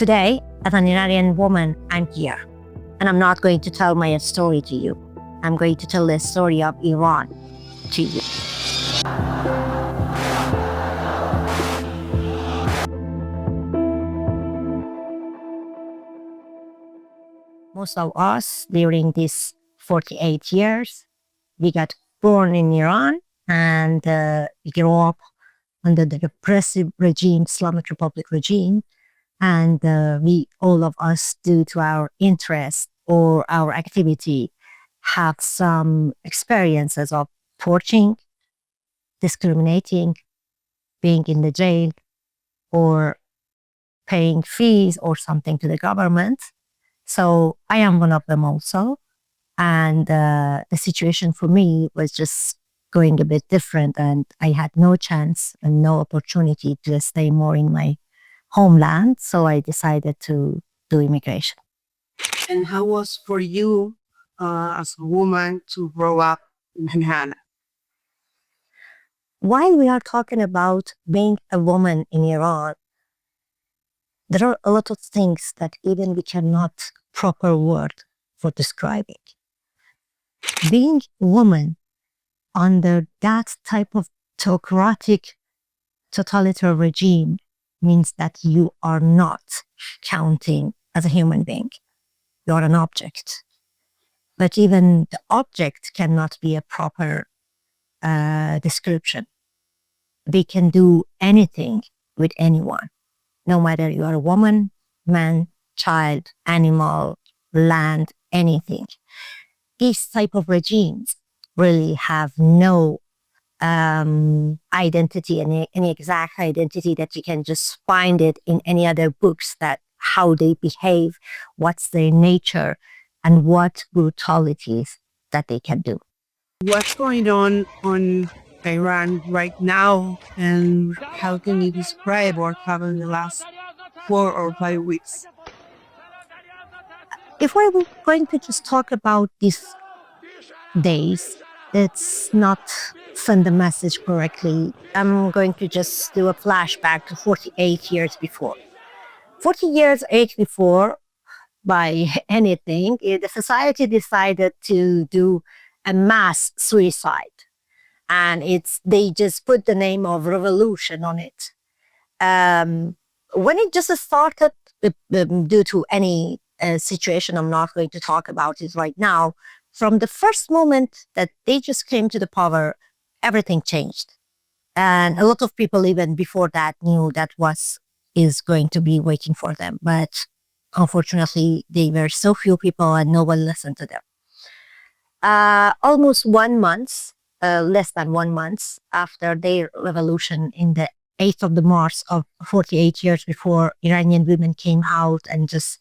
Today, as an Iranian woman, I'm here. And I'm not going to tell my story to you. I'm going to tell the story of Iran to you. Most of us, during these 48 years, we got born in Iran and we grew up under the repressive regime, Islamic Republic regime. And we, all of us, due to our interest or our activity, have some experiences of torturing, discriminating, being in the jail, or paying fees or something to the government. So I am one of them also. And the situation for me was just going a bit different, and I had no chance and no opportunity to stay more in my homeland. So I decided to do immigration. And how was for you as a woman to grow up in Manhattan? While we are talking about being a woman in Iran, there are a lot of things that even we cannot proper word for describing. Being a woman under that type of theocratic, totalitarian regime means that you are not counting as a human being. You are an object. But even the object cannot be a proper description. They can do anything with anyone, no matter you are a woman, man, child, animal, land, anything. These type of regimes really have no identity, any exact identity that you can just find it in any other books, that how they behave, what's their nature, and what brutalities that they can do. What's going on Iran right now, and how can you describe what happened in the last 4 or 5 weeks? If we were going to just talk about these days, it's not send the message correctly. I'm going to just do a flashback to 48 years before. 40 years age before, by anything, the society decided to do a mass suicide. And they just put the name of revolution on it. When it just started, due to any situation, I'm not going to talk about it right now, from the first moment that they just came to the power, everything changed. And a lot of people even before that knew that is going to be waiting for them. But unfortunately, they were so few people and no one listened to them. Almost 1 month, less than 1 month after their revolution, in the 8th of the March of 48 years before, Iranian women came out and just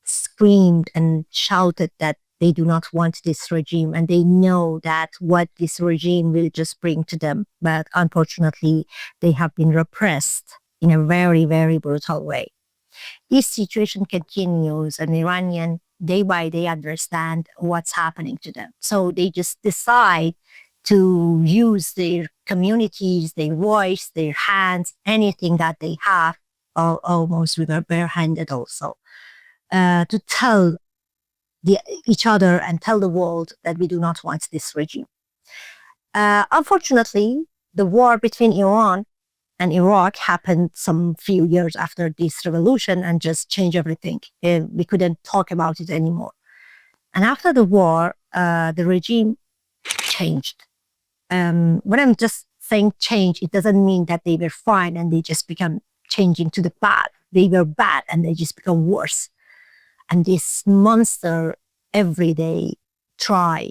screamed and shouted that they do not want this regime, and they know that what this regime will just bring to them. But unfortunately, they have been repressed in a very, very brutal way. This situation continues, and Iranian day by day understand what's happening to them. So they just decide to use their communities, their voice, their hands, anything that they have, almost with their bare-handed also, to tell each other and tell the world that we do not want this regime. Unfortunately, the war between Iran and Iraq happened some few years after this revolution and just changed everything. We couldn't talk about it anymore. And after the war, the regime changed. When I'm just saying change, it doesn't mean that they were fine and they just become changing to the bad. They were bad and they just become worse. And this monster every day try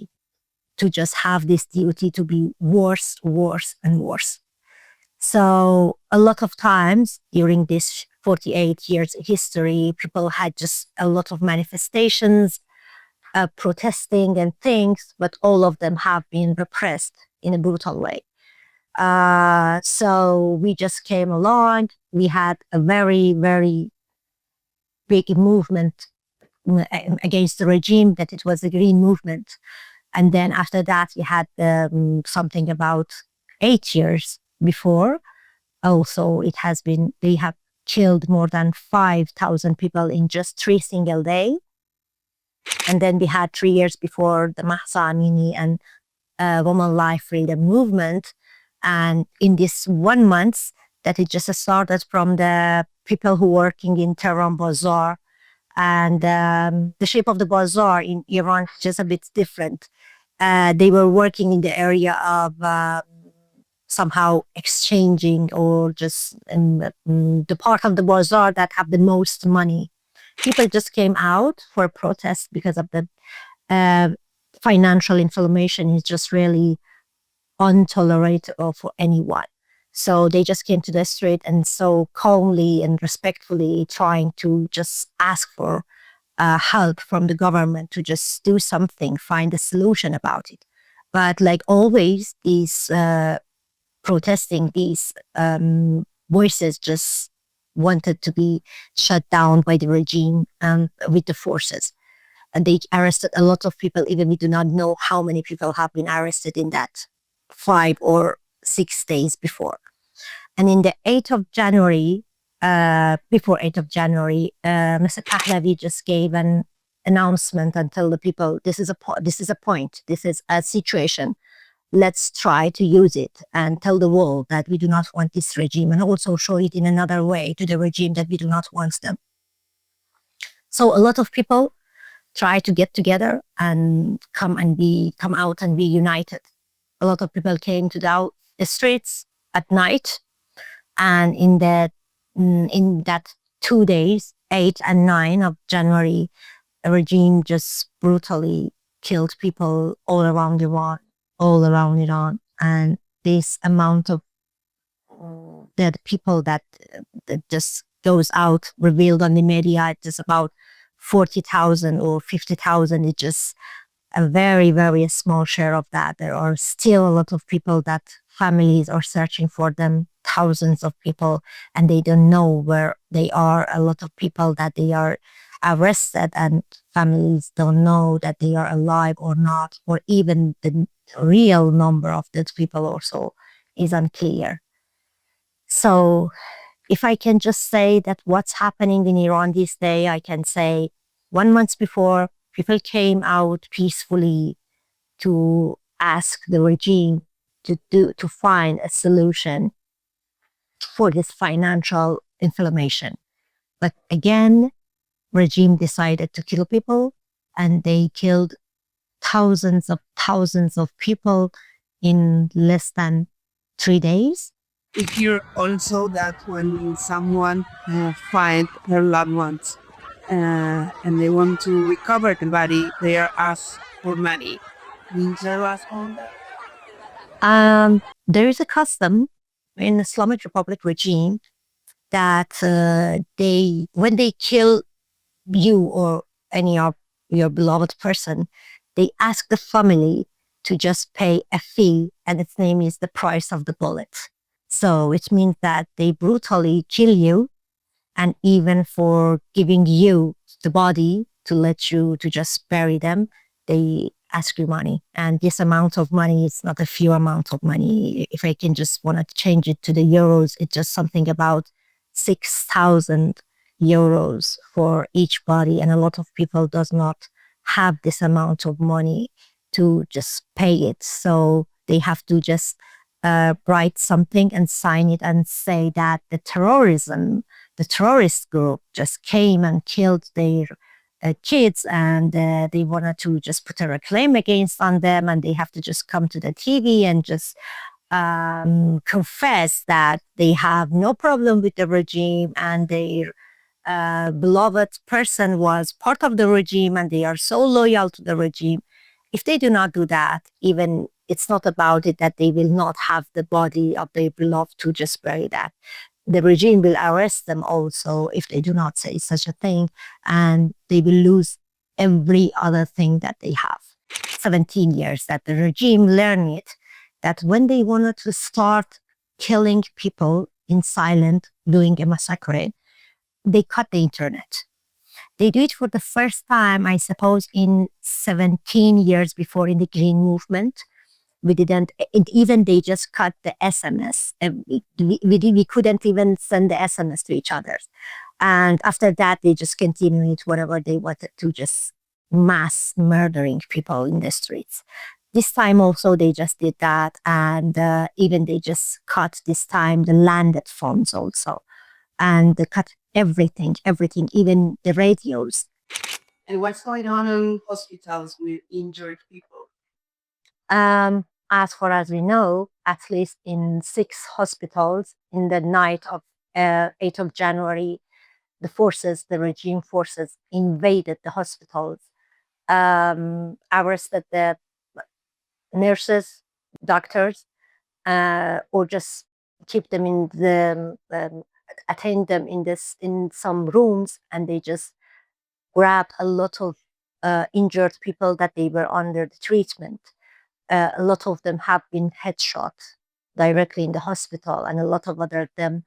to just have this duty to be worse, worse, and worse. So a lot of times during this 48 years history, people had just a lot of manifestations, protesting and things, but all of them have been repressed in a brutal way. So we just came along. We had a very, very big movement against the regime, that it was the Green Movement. And then after that, we had something about 8 years before. Also, they have killed more than 5,000 people in just 3 single days. And then we had 3 years before the Mahsa Amini and Women Life Freedom Movement. And in this 1 month that it just started from the people who working in Tehran Bazaar, and the shape of the bazaar in Iran is just a bit different. They were working in the area of somehow exchanging or just the part of the bazaar that have the most money. People just came out for protest because of the financial inflammation is just really intolerable for anyone. So they just came to the street and so calmly and respectfully trying to just ask for help from the government to just do something, find a solution about it. But like always, these protesting, these voices just wanted to be shut down by the regime and with the forces. And they arrested a lot of people, even we do not know how many people have been arrested in that 5 or 6 days before. And in the 8th of January, before 8th of January, Mr. Pahlavi just gave an announcement and tell the people, this is a point, this is a situation. Let's try to use it and tell the world that we do not want this regime, and also show it in another way to the regime that we do not want them. So a lot of people try to get together and come out and be united. A lot of people came to the streets at night, and in that 2 days, 8 and 9 of January, the regime just brutally killed people all around Iran, and this amount of dead people that just goes out revealed on the media, it's just about 40,000 or 50,000. It's just a very, very small share of that. There are still a lot of people that families are searching for them, thousands of people, and they don't know where they are. A lot of people that they are arrested and families don't know that they are alive or not, or even the real number of those people also is unclear. So if I can just say that what's happening in Iran this day, I can say 1 month before, people came out peacefully to ask the regime to find a solution for this financial inflammation. But again, regime decided to kill people, and they killed thousands of people in less than 3 days. We hear also that when someone finds their loved ones and they want to recover the body, they are asked for money. Means they're asked on that. There is a custom in the Islamic Republic regime that when they kill you or any of your beloved person, they ask the family to just pay a fee, and its name is the price of the bullet. So it means that they brutally kill you, and even for giving you the body to let you to just bury them, they ask you money. And this amount of money is not a few amount of money. If I can just want to change it to the euros, it's just something about 6,000 euros for each body. And a lot of people does not have this amount of money to just pay it. So they have to just write something and sign it and say that the terrorist group just came and killed their kids, and they wanted to just put a claim against on them, and they have to just come to the TV and just confess that they have no problem with the regime, and their beloved person was part of the regime, and they are so loyal to the regime. If they do not do that, even it's not about it that they will not have the body of their beloved to just bury that. The regime will arrest them also if they do not say such a thing, and they will lose every other thing that they have. 17 years that the regime learned it, that when they wanted to start killing people in silent, doing a massacre, they cut the internet. They do it for the first time, I suppose, in 17 years before in the Green Movement. We didn't, even they just cut the SMS. We couldn't even send the SMS to each other. And after that, they just continued whatever they wanted to, just mass murdering people in the streets. This time also, they just did that. And even they just cut this time the landed phones also. And they cut everything, even the radios. And what's going on in hospitals with injured people? As far as we know, at least in 6 hospitals in the night of 8th of January, the regime forces invaded the hospitals, arrested the nurses, doctors, or just keep them in the, attend them in some rooms, and they just grabbed a lot of injured people that they were under the treatment. A lot of them have been headshot directly in the hospital, and a lot of other them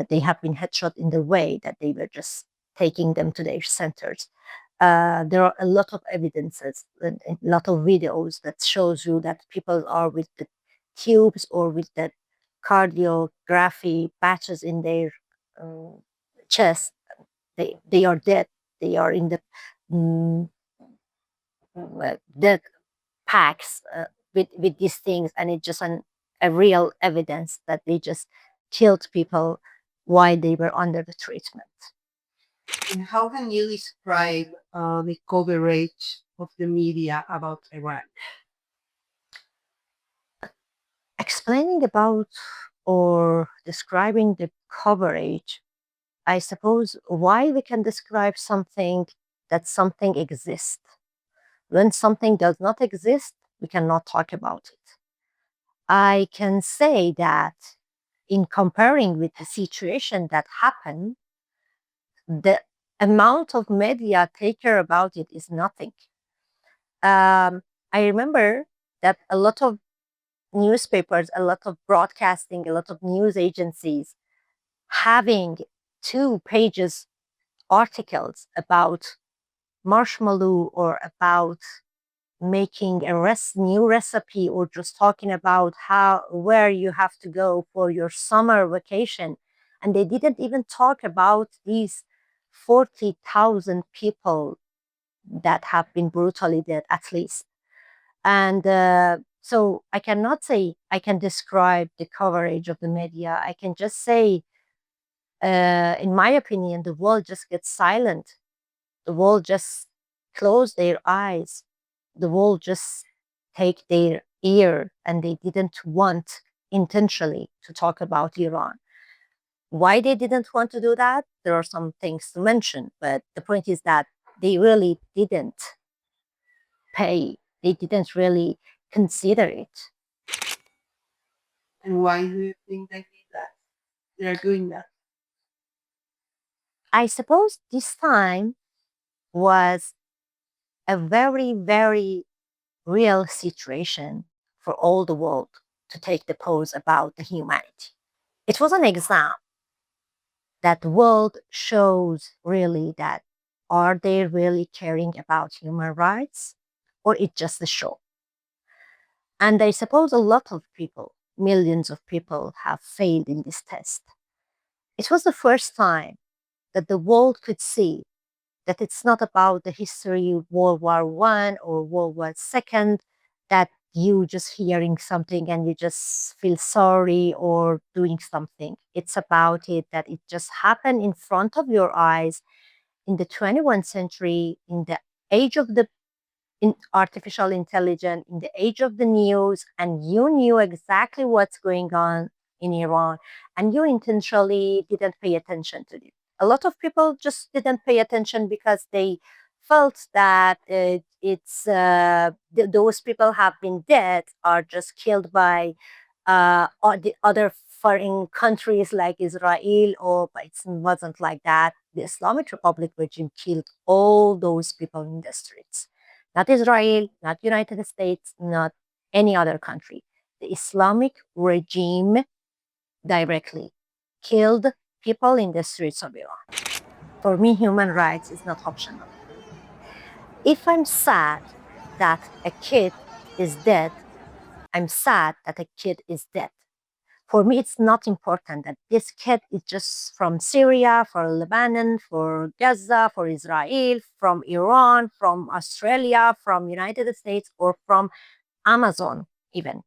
they have been headshot in the way that they were just taking them to their centers. There are a lot of evidences, a lot of videos that shows you that people are with the tubes or with the cardiography patches in their chest. They are dead. They are in the dead packs with these things, and it's just a real evidence that they just killed people while they were under the treatment. And how can you describe the coverage of the media about Iran? Explaining about or describing the coverage, I suppose why we can describe something that something exists. When something does not exist, we cannot talk about it. I can say that in comparing with the situation that happened, the amount of media take care about it is nothing. I remember that a lot of newspapers, a lot of broadcasting, a lot of news agencies having 2 pages articles about marshmallow or about making a new recipe, or just talking about where you have to go for your summer vacation. And they didn't even talk about these 40,000 people that have been brutally dead, at least. And so I cannot say I can describe the coverage of the media. I can just say, in my opinion, the world just gets silent. The world just close their eyes. The world just take their ear, and they didn't want intentionally to talk about Iran. Why they didn't want to do that? There are some things to mention, but the point is that they really didn't pay. They didn't really consider it. And why do you think they did that? They're doing that. I suppose this time was a very, very real situation for all the world to take the pose about the humanity. It was an exam that the world shows really that are they really caring about human rights, or it's just a show? And I suppose a lot of people, millions of people, have failed in this test. It was the first time that the world could see that it's not about the history of World War I or World War II, that you just hearing something and you just feel sorry or doing something. It's about it that it just happened in front of your eyes in the 21st century, in the age of the artificial intelligence, in the age of the news, and you knew exactly what's going on in Iran, and you intentionally didn't pay attention to it. A lot of people just didn't pay attention because they felt that those people have been dead, are just killed by the other foreign countries like Israel, but it wasn't like that. The Islamic Republic regime killed all those people in the streets. Not Israel, not United States, not any other country. The Islamic regime directly killed people in the streets of Iran. For me, human rights is not optional. If I'm sad that a kid is dead, I'm sad that a kid is dead. For me, it's not important that this kid is just from Syria, from Lebanon, for Gaza, for Israel, from Iran, from Australia, from United States, or from Amazon even.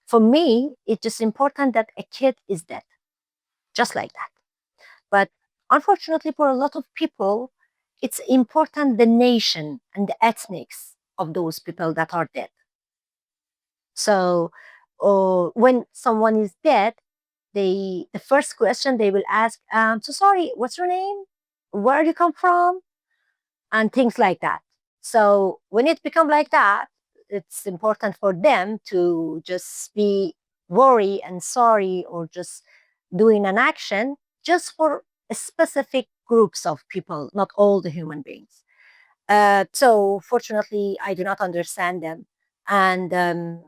For me, it's just important that a kid is dead, just like that. But unfortunately, for a lot of people, it's important the nation and the ethnics of those people that are dead. So when someone is dead, the first question they will ask, so sorry, what's your name? Where do you come from? And things like that. So when it become like that, it's important for them to just be worry and sorry or just doing an action just for specific groups of people, not all the human beings. So fortunately, I do not understand them. And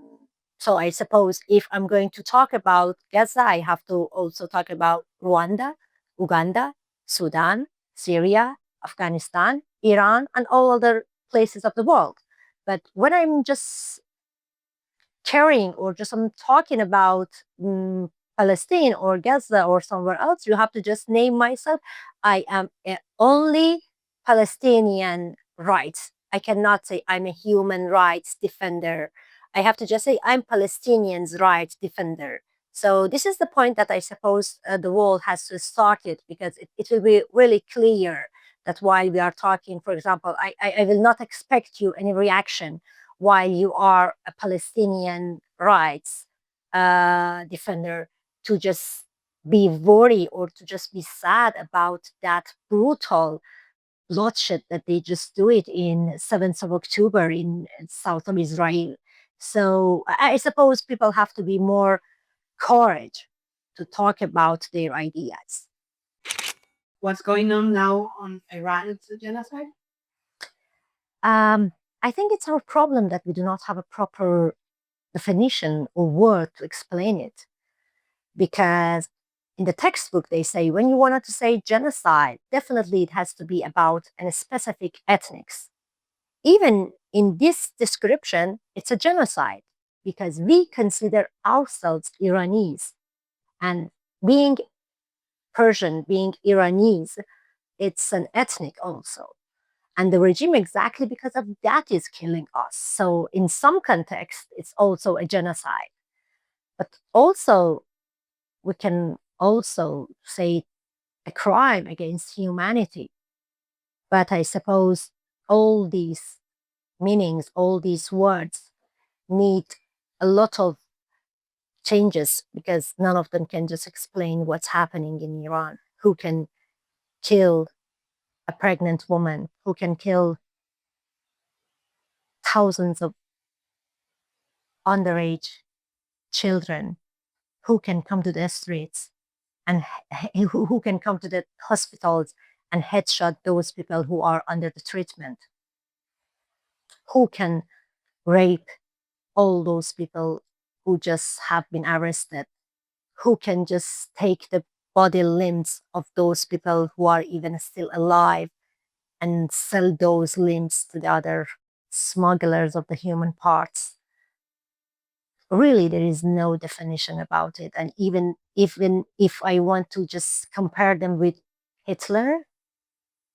so I suppose if I'm going to talk about Gaza, I have to also talk about Rwanda, Uganda, Sudan, Syria, Afghanistan, Iran, and all other places of the world. But when I'm just caring or just I'm talking about Palestine or Gaza or somewhere else, you have to just name myself. I am only Palestinian rights. I cannot say I'm a human rights defender. I have to just say I'm Palestinians' rights defender. So this is the point that I suppose the world has to start it, because it will be really clear that while we are talking, for example, I will not expect you any reaction while you are a Palestinian rights defender to just be worried or to just be sad about that brutal bloodshed that they just do it in 7th of October in south of Israel. So I suppose people have to be more courage to talk about their ideas. What's going on now on Iran? It's a genocide. I think it's our problem that we do not have a proper definition or word to explain it. Because in the textbook, they say when you wanted to say genocide, definitely it has to be about a specific ethnics. Even in this description, it's a genocide because we consider ourselves Iranis. And being Persian, being Iranis, it's an ethnic also. And the regime, exactly because of that, is killing us. So, in some context, it's also a genocide. But also, we can also say a crime against humanity. But I suppose all these meanings, all these words need a lot of changes because none of them can just explain what's happening in Iran. Who can kill a pregnant woman? Who can kill thousands of underage children? Who can come to the streets and who can come to the hospitals and headshot those people who are under the treatment? Who can rape all those people who just have been arrested? Who can just take the body limbs of those people who are even still alive and sell those limbs to the other smugglers of the human parts? Really, there is no definition about it. And even if I want to just compare them with Hitler,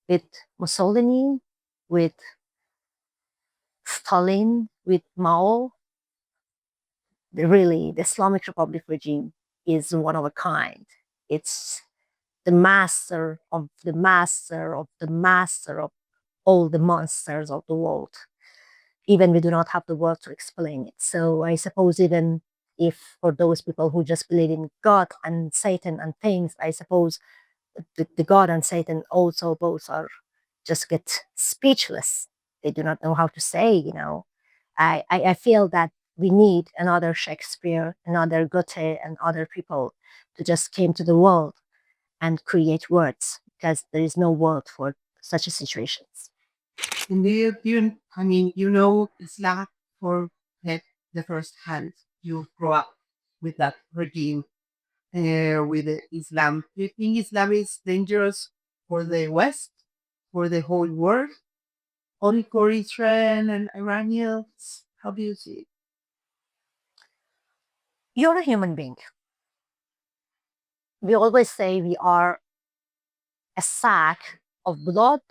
with Mussolini, with Stalin, with Mao, really, the Islamic Republic regime is one of a kind. It's the master of the master of the master of all the monsters of the world. Even we do not have the word to explain it. So I suppose even if for those people who just believe in God and Satan and things, I suppose the God and Satan also both are just get speechless. They do not know how to say, you know. I feel that we need another Shakespeare, another Goethe, and other people to just came to the world and create words because there is no word for such situations. Indeed, I mean, you know Islam for the first hand. You grow up with that regime, with the Islam. Do you think Islam is dangerous for the West, for the whole world, only for Israel and Iranians? How do you see it? You're a human being. We always say we are a sack of blood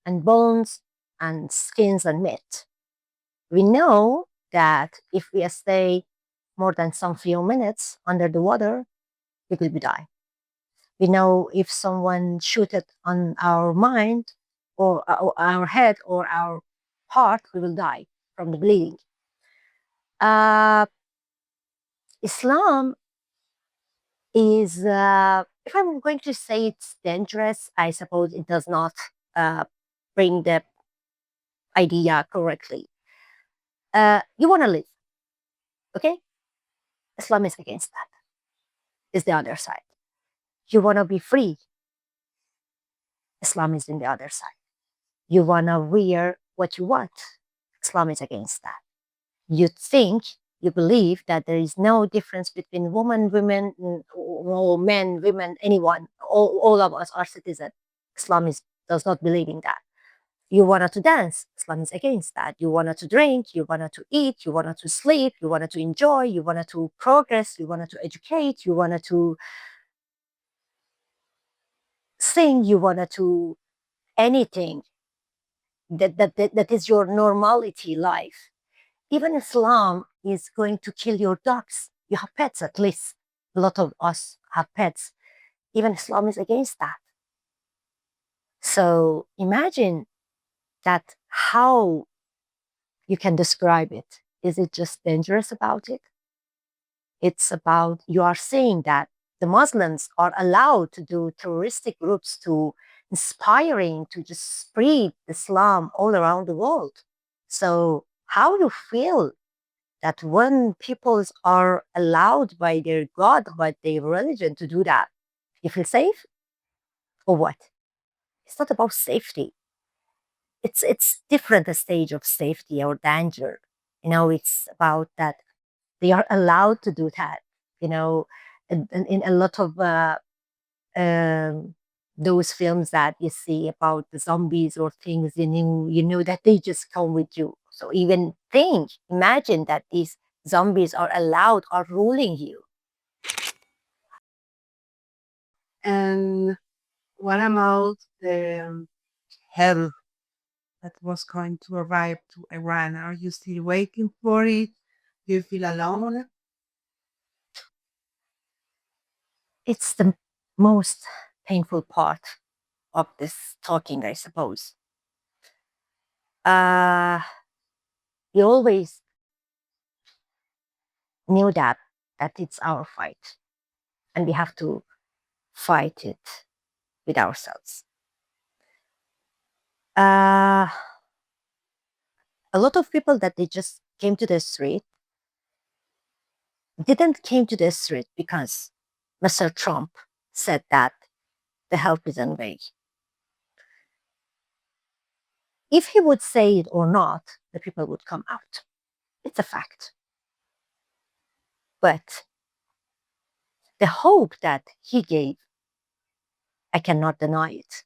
and bones and skins and meat. We know that if we stay more than some few minutes under the water, we will die. We know if someone shooted on our mind or our head or our heart, we will die from the bleeding. Uh, Islam is, if I'm going to say it's dangerous, I suppose it does not bring the idea correctly. You want to live, okay? Islam is against that. Is the other side. You want to be free. Islam is in the other side. You want to wear what you want. Islam is against that. You think, you believe that there is no difference between women, or men, women, anyone. All of us are citizens. Islam does not believe in that. You wanted to dance. Islam is against that. You wanted to drink. You wanted to eat. You wanted to sleep. You wanted to enjoy. You wanted to progress. You wanted to educate. You wanted to sing. You wanted to anything that is your normality life. Even Islam is going to kill your dogs. You have pets, at least. A lot of us have pets. Even Islam is against that. So imagine that how you can describe it. Is it just dangerous about it? It's about you are saying that the Muslims are allowed to do terroristic groups to inspiring to just spread Islam all around the world. So how you feel that when peoples are allowed by their God, by their religion to do that, you feel safe or what? It's not about safety. It's different stage of safety or danger. It's about that they are allowed to do that. In a lot of um, those films that you see about the zombies or things, you know that they just come with you. So even imagine that these zombies are allowed, are ruling you. And what about the hell that was going to arrive to Iran? Are you still waiting for it? Do you feel alone? It's the most painful part of this talking, I suppose. Uh, we always knew that it's our fight, and we have to fight it with ourselves. Uh, a lot of people that they just came to the street didn't came to the street because Mr. Trump said that the help is on way. If he would say it or not, the people would come out. It's a fact. But the hope that he gave, I cannot deny it.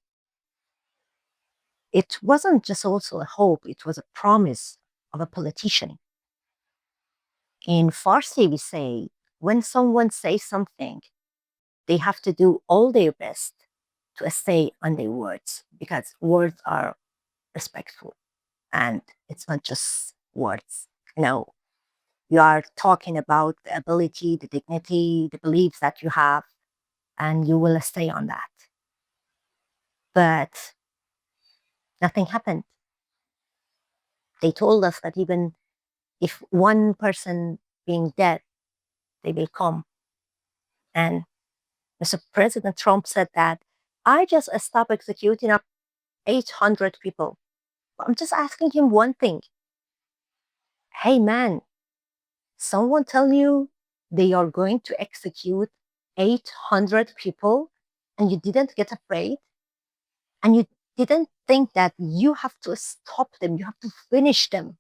It wasn't just also a hope, it was a promise of a politician. In Farsi, we say, when someone says something, they have to do all their best to stay on their words because words are respectful and it's not just words. You are talking about the ability, the dignity, the beliefs that you have, and you will stay on that. But nothing happened. They told us that even if one person being dead, they will come. And Mr. President Trump said that I just stopped executing up 800 people. I'm just asking him one thing. Hey man, someone tell you they are going to execute 800 people and you didn't get afraid? And you didn't think that you have to stop them, you have to finish them?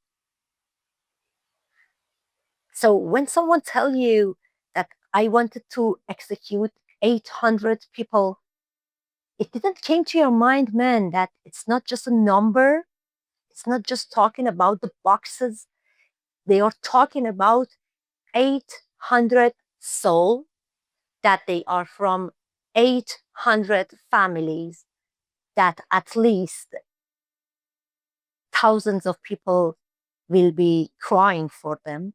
So when someone tell you that I wanted to execute 800 people, it didn't came to your mind, man, that it's not just a number. It's not just talking about the boxes. They are talking about 800 souls, that they are from 800 families, that at least thousands of people will be crying for them.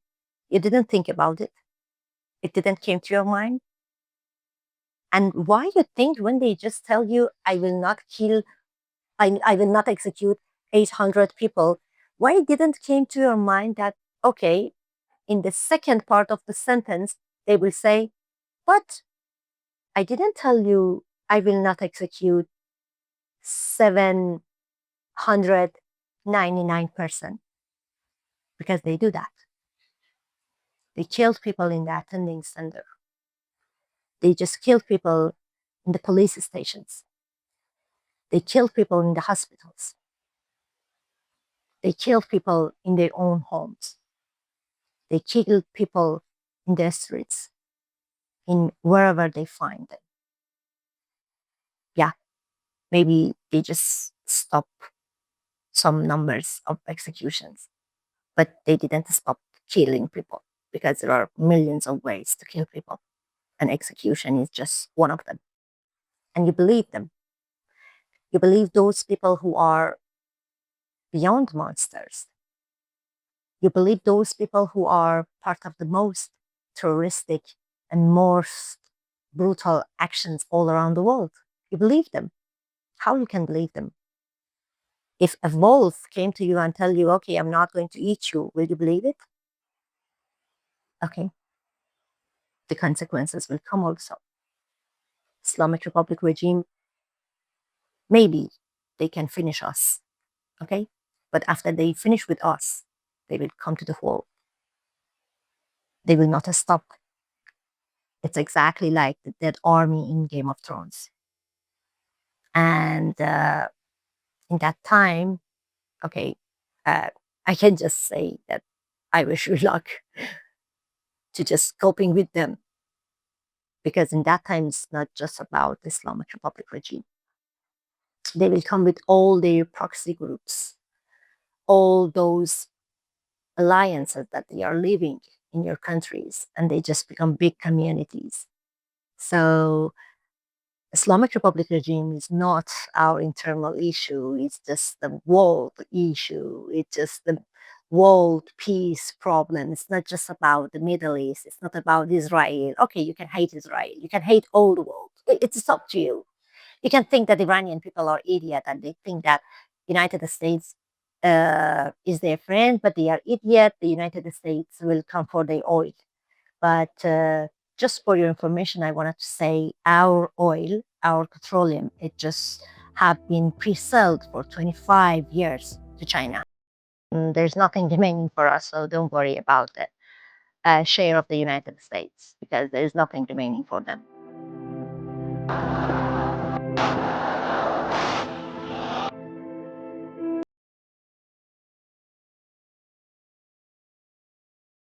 You didn't think about it. It didn't came to your mind. And why you think when they just tell you, I will not kill, I will not execute 800 people, why didn't came to your mind that, okay, in the second part of the sentence, they will say, but I didn't tell you I will not execute 799%, because they do that. They killed people in the attending center. They just killed people in the police stations. They killed people in the hospitals. They killed people in their own homes. They killed people in the streets, in wherever they find them. Yeah, maybe they just stop some numbers of executions, but they didn't stop killing people, because there are millions of ways to kill people, and execution is just one of them. And you believe them. You believe those people who are beyond monsters. You believe those people who are part of the most terroristic and most brutal actions all around the world. You believe them. How you can believe them? If a wolf came to you and tell you, okay, I'm not going to eat you, will you believe it? Okay. The consequences will come also. Islamic Republic regime, maybe they can finish us. Okay. But after they finish with us, they will come to the wall. They will not stop. It's exactly like the dead army in Game of Thrones. And in that time, okay, I can just say that I wish you luck to just coping with them. Because in that time, it's not just about the Islamic Republic regime. They will come with all their proxy groups, all those alliances that they are living in your countries, and they just become big communities. So Islamic Republic regime is not our internal issue. It's just the world issue. It's just the world peace problem. It's not just about the Middle East. It's not about Israel. Okay, you can hate Israel. You can hate all the world. It's up to you. You can think that Iranian people are idiot and they think that United States is their friend, but they are idiot. The United States will come for their oil. But just for your information, I wanted to say our oil, our petroleum, it just have been pre-sold for 25 years to China. There's nothing remaining for us, so don't worry about the share of the United States, because there is nothing remaining for them.